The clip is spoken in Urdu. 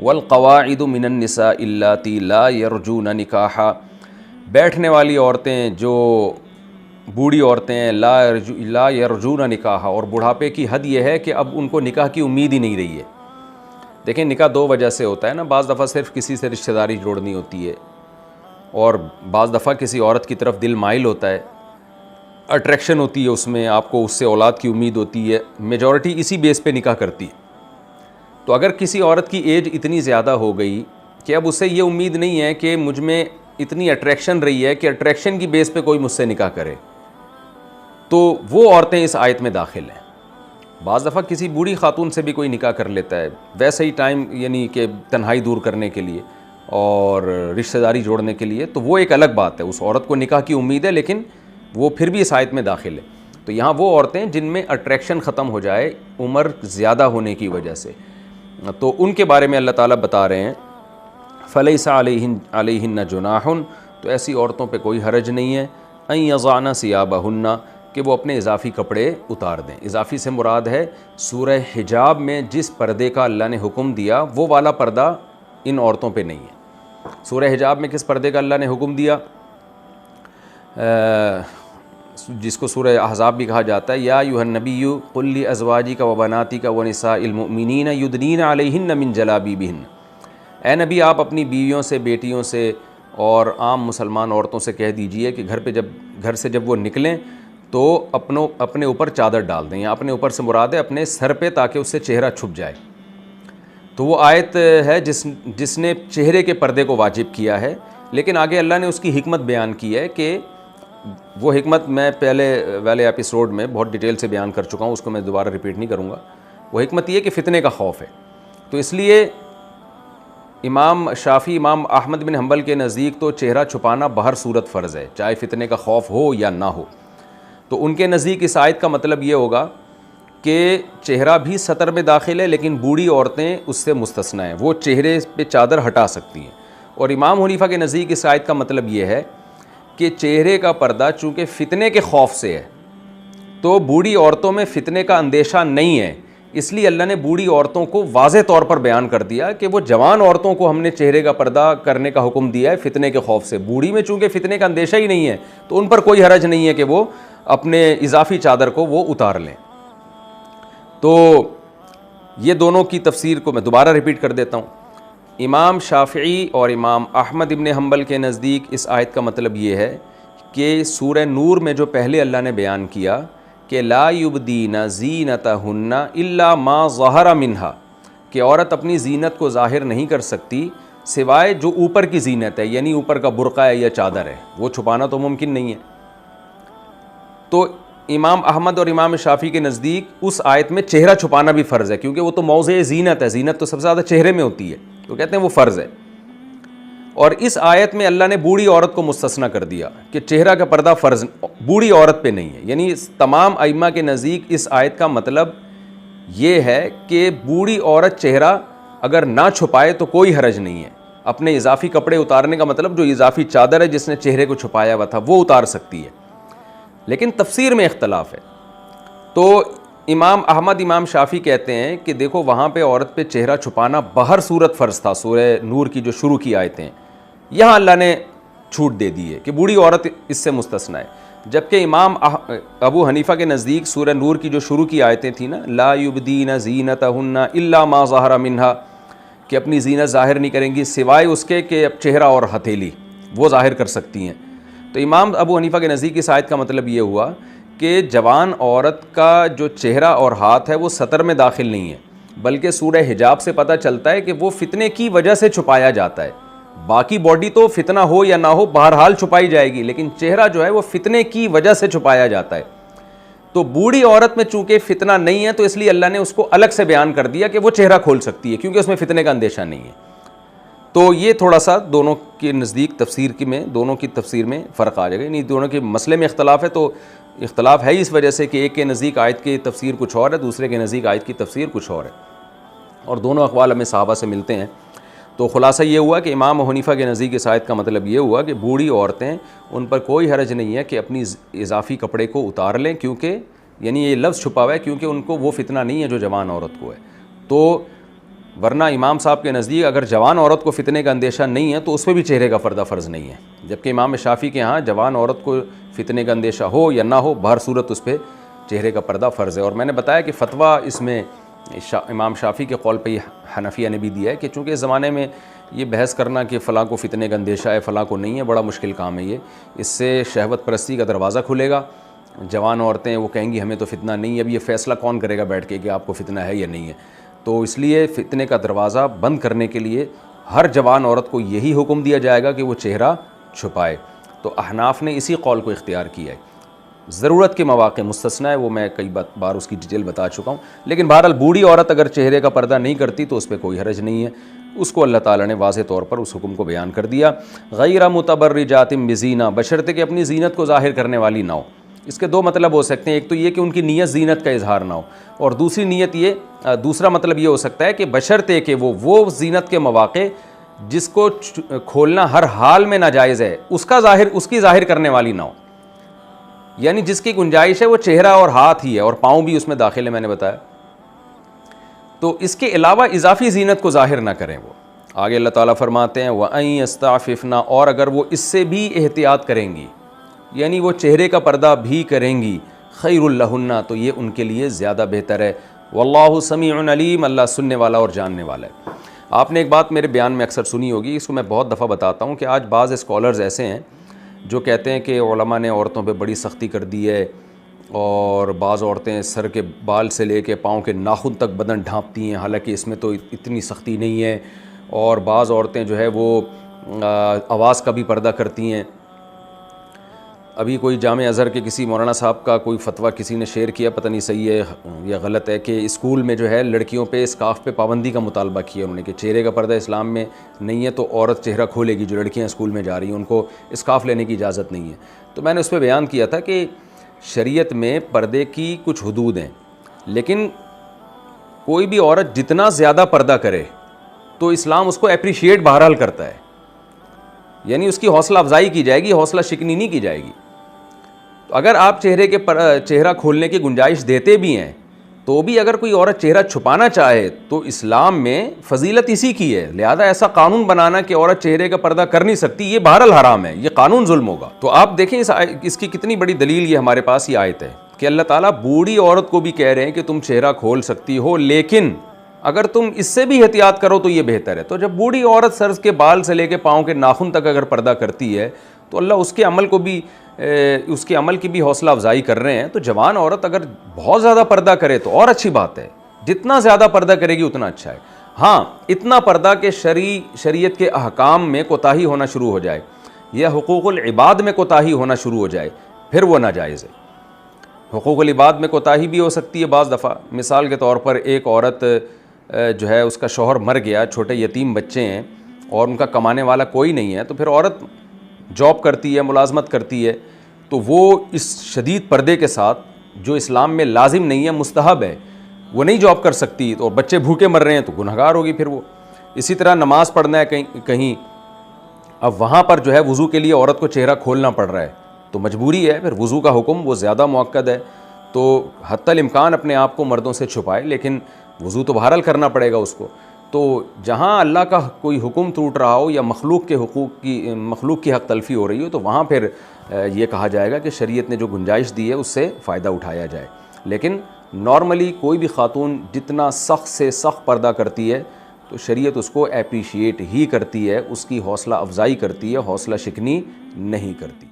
والقواعد من النساء اللاتی لا یرجون نکاحا، بیٹھنے والی عورتیں جو بوڑھی عورتیں ہیں، لا یرجون نکاحا، اور بڑھاپے کی حد یہ ہے کہ اب ان کو نکاح کی امید ہی نہیں رہی ہے۔ دیکھیں نکاح دو وجہ سے ہوتا ہے نا، بعض دفعہ صرف کسی سے رشتہ داری جوڑنی ہوتی ہے، اور بعض دفعہ کسی عورت کی طرف دل مائل ہوتا ہے، اٹریکشن ہوتی ہے اس میں، آپ کو اس سے اولاد کی امید ہوتی ہے، میجورٹی اسی بیس پہ نکاح کرتی ہے۔ تو اگر کسی عورت کی ایج اتنی زیادہ ہو گئی کہ اب اسے یہ امید نہیں ہے کہ مجھ میں اتنی اٹریکشن رہی ہے کہ اٹریکشن کی بیس پہ کوئی مجھ سے نکاح کرے، تو وہ عورتیں اس آیت میں داخل ہیں۔ بعض دفعہ کسی بوڑھی خاتون سے بھی کوئی نکاح کر لیتا ہے ویسے ہی ٹائم، یعنی کہ تنہائی دور کرنے کے لیے اور رشتہ داری جوڑنے کے لیے، تو وہ ایک الگ بات ہے، اس عورت کو نکاح کی امید ہے لیکن وہ پھر بھی اس آیت میں داخل ہے۔ تو یہاں وہ عورتیں جن میں اٹریکشن ختم ہو جائے عمر زیادہ ہونے کی وجہ سے، تو ان کے بارے میں اللہ تعالیٰ بتا رہے ہیں فَلَيْسَ عَلَيْهِنَّ جُنَاحٌ، تو ایسی عورتوں پہ کوئی حرج نہیں ہے، أَن يَضَعْنَ ثِيَابَهُنَّ، کہ وہ اپنے اضافی کپڑے اتار دیں۔ اضافی سے مراد ہے سورہ حجاب میں جس پردے کا اللہ نے حکم دیا وہ والا پردہ ان عورتوں پہ نہیں ہے۔ سورہ حجاب میں کس پردے کا اللہ نے حکم دیا؟ جس کو سورہ احزاب بھی کہا جاتا ہے، یا ایھا النبی قل لازواجک وبناتک ونساء المؤمنین یدنین علیہن من جلابیبہن، اے نبی آپ اپنی بیویوں سے، بیٹیوں سے اور عام مسلمان عورتوں سے کہہ دیجئے کہ گھر سے جب وہ نکلیں تو اپنے اوپر چادر ڈال دیں، یا اپنے اوپر سے مراد ہے اپنے سر پہ، تاکہ اس سے چہرہ چھپ جائے۔ تو وہ آیت ہے جس نے چہرے کے پردے کو واجب کیا ہے، لیکن آگے اللہ نے اس کی حکمت بیان کی ہے کہ وہ حکمت میں پہلے والے ایپیسوڈ میں بہت ڈیٹیل سے بیان کر چکا ہوں، اس کو میں دوبارہ ریپیٹ نہیں کروں گا۔ وہ حکمت یہ ہے کہ فتنے کا خوف ہے، تو اس لیے امام شافعی، امام احمد بن حنبل کے نزدیک تو چہرہ چھپانا بہر صورت فرض ہے، چاہے فتنے کا خوف ہو یا نہ ہو۔ تو ان کے نزدیک اس آیت کا مطلب یہ ہوگا کہ چہرہ بھی سطر میں داخل ہے، لیکن بوڑھی عورتیں اس سے مستثنی ہیں، وہ چہرے پہ چادر ہٹا سکتی ہیں۔ اور امام حنیفہ کے نزدیک اس آیت کا مطلب یہ ہے کہ چہرے کا پردہ چونکہ فتنے کے خوف سے ہے، تو بوڑھی عورتوں میں فتنے کا اندیشہ نہیں ہے، اس لیے اللہ نے بوڑھی عورتوں کو واضح طور پر بیان کر دیا کہ وہ جوان عورتوں کو ہم نے چہرے کا پردہ کرنے کا حکم دیا ہے فتنے کے خوف سے۔ بوڑھی میں چونکہ فتنے کا اندیشہ ہی نہیں ہے تو ان پر کوئی حرج نہیں ہے کہ وہ اپنے اضافی چادر کو وہ اتار لیں۔ تو یہ دونوں کی تفسیر کو میں دوبارہ ریپیٹ کر دیتا ہوں۔ امام شافعی اور امام احمد ابن حنبل کے نزدیک اس آیت کا مطلب یہ ہے کہ سورہ نور میں جو پہلے اللہ نے بیان کیا کہ لا یبدین زینتہن الا ما ظہر منہا، کہ عورت اپنی زینت کو ظاہر نہیں کر سکتی سوائے جو اوپر کی زینت ہے، یعنی اوپر کا برقع ہے یا چادر ہے، وہ چھپانا تو ممکن نہیں ہے۔ تو امام احمد اور امام شافعی کے نزدیک اس آیت میں چہرہ چھپانا بھی فرض ہے، کیونکہ وہ تو موضع زینت ہے، زینت تو سب سے زیادہ چہرے میں ہوتی ہے، تو کہتے ہیں وہ فرض ہے۔ اور اس آیت میں اللہ نے بوڑھی عورت کو مستثنیٰ کر دیا کہ چہرہ کا پردہ فرض بوڑھی عورت پہ نہیں ہے، یعنی تمام ائمہ کے نزدیک اس آیت کا مطلب یہ ہے کہ بوڑھی عورت چہرہ اگر نہ چھپائے تو کوئی حرج نہیں ہے۔ اپنے اضافی کپڑے اتارنے کا مطلب جو اضافی چادر ہے جس نے چہرے کو چھپایا ہوا تھا وہ اتار سکتی ہے، لیکن تفسیر میں اختلاف ہے۔ تو امام احمد، امام شافعی کہتے ہیں کہ دیکھو وہاں پہ عورت پہ چہرہ چھپانا بہر صورت فرض تھا، سورہ نور کی جو شروع کی آیتیں، یہاں اللہ نے چھوٹ دے دی ہے کہ بوڑھی عورت اس سے مستثنی ہے۔ جبکہ امام ابو حنیفہ کے نزدیک سورہ نور کی جو شروع کی آیتیں تھیں نا، لا یبدین زینتہن الا ما ظہر منہا، کہ اپنی زینت ظاہر نہیں کریں گی سوائے اس کے کہ اب چہرہ اور ہتھیلی وہ ظاہر کر سکتی ہیں۔ تو امام ابو حنیفہ کے نزدیک اس آیت کا مطلب یہ ہوا کہ جوان عورت کا جو چہرہ اور ہاتھ ہے وہ سطر میں داخل نہیں ہے، بلکہ سورہ حجاب سے پتہ چلتا ہے کہ وہ فتنے کی وجہ سے چھپایا جاتا ہے۔ باقی باڈی تو فتنہ ہو یا نہ ہو بہرحال چھپائی جائے گی، لیکن چہرہ جو ہے وہ فتنے کی وجہ سے چھپایا جاتا ہے۔ تو بوڑھی عورت میں چونکہ فتنہ نہیں ہے تو اس لیے اللہ نے اس کو الگ سے بیان کر دیا کہ وہ چہرہ کھول سکتی ہے، کیونکہ اس میں فتنے کا اندیشہ نہیں ہے۔ تو یہ تھوڑا سا دونوں کے نزدیک دونوں کی تفسیر میں فرق آ جائے گا، یعنی دونوں کے مسئلے میں اختلاف ہے، تو اختلاف ہے اس وجہ سے کہ ایک کے نزدیک آیت کی تفسیر کچھ اور ہے، دوسرے کے نزدیک آیت کی تفسیر کچھ اور ہے، اور دونوں اقوال ہمیں صحابہ سے ملتے ہیں۔ تو خلاصہ یہ ہوا کہ امام حنیفہ کے نزدیک اس آیت کا مطلب یہ ہوا کہ بوڑھی عورتیں ان پر کوئی حرج نہیں ہے کہ اپنی اضافی کپڑے کو اتار لیں، کیونکہ یعنی یہ لفظ چھپا ہوا ہے کیونکہ ان کو وہ فتنہ نہیں ہے جو جوان عورت کو ہے۔ تو ورنہ امام صاحب کے نزدیک اگر جوان عورت کو فتنے کا اندیشہ نہیں ہے تو اس پہ بھی چہرے کا پردہ فرض نہیں ہے، جبکہ امام شافعی کے ہاں جوان عورت کو فتنے کا اندیشہ ہو یا نہ ہو، بہر صورت اس پہ چہرے کا پردہ فرض ہے۔ اور میں نے بتایا کہ فتویٰ اس میں امام شافعی کے قول پہ حنفیہ نے بھی دیا ہے کہ چونکہ اس زمانے میں یہ بحث کرنا کہ فلاں کو فتنے کا اندیشہ ہے فلاں کو نہیں ہے بڑا مشکل کام ہے، یہ اس سے شہوت پرستی کا دروازہ کھلے گا، جوان عورتیں وہ کہیں گی ہمیں تو فتنہ نہیں ہے، اب یہ فیصلہ کون کرے گا بیٹھ کے کہ آپ کو فتنہ ہے یا نہیں ہے؟ تو اس لیے فتنے کا دروازہ بند کرنے کے لیے ہر جوان عورت کو یہی حکم دیا جائے گا کہ وہ چہرہ چھپائے۔ تو احناف نے اسی قول کو اختیار کیا ہے، ضرورت کے مواقع مستثنیٰ ہے، وہ میں کئی بار اس کی ڈیٹیل بتا چکا ہوں، لیکن بہرحال بوڑھی عورت اگر چہرے کا پردہ نہیں کرتی تو اس پہ کوئی حرج نہیں ہے، اس کو اللہ تعالیٰ نے واضح طور پر اس حکم کو بیان کر دیا۔ غیر متبرجات بزینہ، بشرطے کہ اپنی زینت کو ظاہر کرنے والی نہ ہو۔ اس کے دو مطلب ہو سکتے ہیں، ایک تو یہ کہ ان کی نیت زینت کا اظہار نہ ہو، اور دوسرا مطلب یہ ہو سکتا ہے کہ بشرطے کہ وہ زینت کے مواقع جس کو کھولنا ہر حال میں ناجائز ہے اس کی ظاہر کرنے والی نہ ہو، یعنی جس کی گنجائش ہے وہ چہرہ اور ہاتھ ہی ہے، اور پاؤں بھی اس میں داخل ہے، میں نے بتایا۔ تو اس کے علاوہ اضافی زینت کو ظاہر نہ کریں وہ۔ آگے اللہ تعالیٰ فرماتے ہیں وَأَن يَسْتَعْفِفْنَ، اور اگر وہ اس سے بھی احتیاط کریں گی، یعنی وہ چہرے کا پردہ بھی کریں گی، خیر لہن، تو یہ ان کے لیے زیادہ بہتر ہے۔ واللہ سمیع علیم، اللہ سننے والا اور جاننے والا ہے۔ آپ نے ایک بات میرے بیان میں اکثر سنی ہوگی، اس کو میں بہت دفعہ بتاتا ہوں کہ آج بعض اسکالرز ایسے ہیں جو کہتے ہیں کہ علماء نے عورتوں پہ بڑی سختی کر دی ہے، اور بعض عورتیں سر کے بال سے لے کے پاؤں کے ناخن تک بدن ڈھانپتی ہیں، حالانکہ اس میں تو اتنی سختی نہیں ہے، اور بعض عورتیں جو ہے وہ آواز کا بھی پردہ کرتی ہیں۔ ابھی کوئی جامع ازہر کے کسی مولانا صاحب کا کوئی فتویٰ کسی نے شیئر کیا، پتہ نہیں صحیح ہے یا غلط ہے، کہ اسکول میں جو ہے لڑکیوں پہ اسکارف پہ پابندی کا مطالبہ کیا انہوں نے کہ چہرے کا پردہ اسلام میں نہیں ہے تو عورت چہرہ کھولے گی، جو لڑکیاں اسکول میں جا رہی ہیں ان کو اسکارف لینے کی اجازت نہیں ہے۔ تو میں نے اس پہ بیان کیا تھا کہ شریعت میں پردے کی کچھ حدود ہیں، لیکن کوئی بھی عورت جتنا زیادہ پردہ کرے تو اسلام اس کو اپریشیٹ بہرحال کرتا ہے، یعنی اس کی حوصلہ افزائی کی جائے گی، حوصلہ شکنی نہیں کی جائے گی۔ تو اگر آپ چہرہ کھولنے کی گنجائش دیتے بھی ہیں تو بھی اگر کوئی عورت چہرہ چھپانا چاہے تو اسلام میں فضیلت اسی کی ہے، لہذا ایسا قانون بنانا کہ عورت چہرے کا پردہ کر نہیں سکتی یہ بہرحال حرام ہے، یہ قانون ظلم ہوگا۔ تو آپ دیکھیں اس کی کتنی بڑی دلیل یہ ہمارے پاس یہ آیت ہے کہ اللہ تعالیٰ بوڑھی عورت کو بھی کہہ رہے ہیں کہ تم چہرہ کھول سکتی ہو، لیکن اگر تم اس سے بھی احتیاط کرو تو یہ بہتر ہے۔ تو جب بوڑھی عورت سر کے بال سے لے کے پاؤں کے ناخن تک اگر پردہ کرتی ہے تو اللہ اس کے عمل کی بھی حوصلہ افزائی کر رہے ہیں۔ تو جوان عورت اگر بہت زیادہ پردہ کرے تو اور اچھی بات ہے، جتنا زیادہ پردہ کرے گی اتنا اچھا ہے۔ ہاں، اتنا پردہ کہ شریعت کے احکام میں کوتاہی ہونا شروع ہو جائے یا حقوق العباد میں کوتاہی ہونا شروع ہو جائے پھر وہ ناجائز ہے۔ حقوق العباد میں کوتاہی بھی ہو سکتی ہے بعض دفعہ، مثال کے طور پر ایک عورت جو ہے اس کا شوہر مر گیا، چھوٹے یتیم بچے ہیں اور ان کا کمانے والا کوئی نہیں ہے، تو پھر عورت جاب کرتی ہے، ملازمت کرتی ہے، تو وہ اس شدید پردے کے ساتھ جو اسلام میں لازم نہیں ہے مستحب ہے وہ نہیں جاب کر سکتی، تو بچے بھوکے مر رہے ہیں تو گنہگار ہوگی پھر وہ۔ اسی طرح نماز پڑھنا ہے کہیں، اب وہاں پر جو ہے وضو کے لیے عورت کو چہرہ کھولنا پڑ رہا ہے تو مجبوری ہے، پھر وضو کا حکم وہ زیادہ مؤکد ہے، تو حتی الامکان اپنے آپ کو مردوں سے چھپائے، لیکن وضو تو بہرحال کرنا پڑے گا اس کو۔ تو جہاں اللہ کا کوئی حکم ٹوٹ رہا ہو یا مخلوق کی حق تلفی ہو رہی ہو تو وہاں پھر یہ کہا جائے گا کہ شریعت نے جو گنجائش دی ہے اس سے فائدہ اٹھایا جائے۔ لیکن نارملی کوئی بھی خاتون جتنا سخت سے سخت پردہ کرتی ہے تو شریعت اس کو اپریشیٹ ہی کرتی ہے، اس کی حوصلہ افزائی کرتی ہے، حوصلہ شکنی نہیں کرتی۔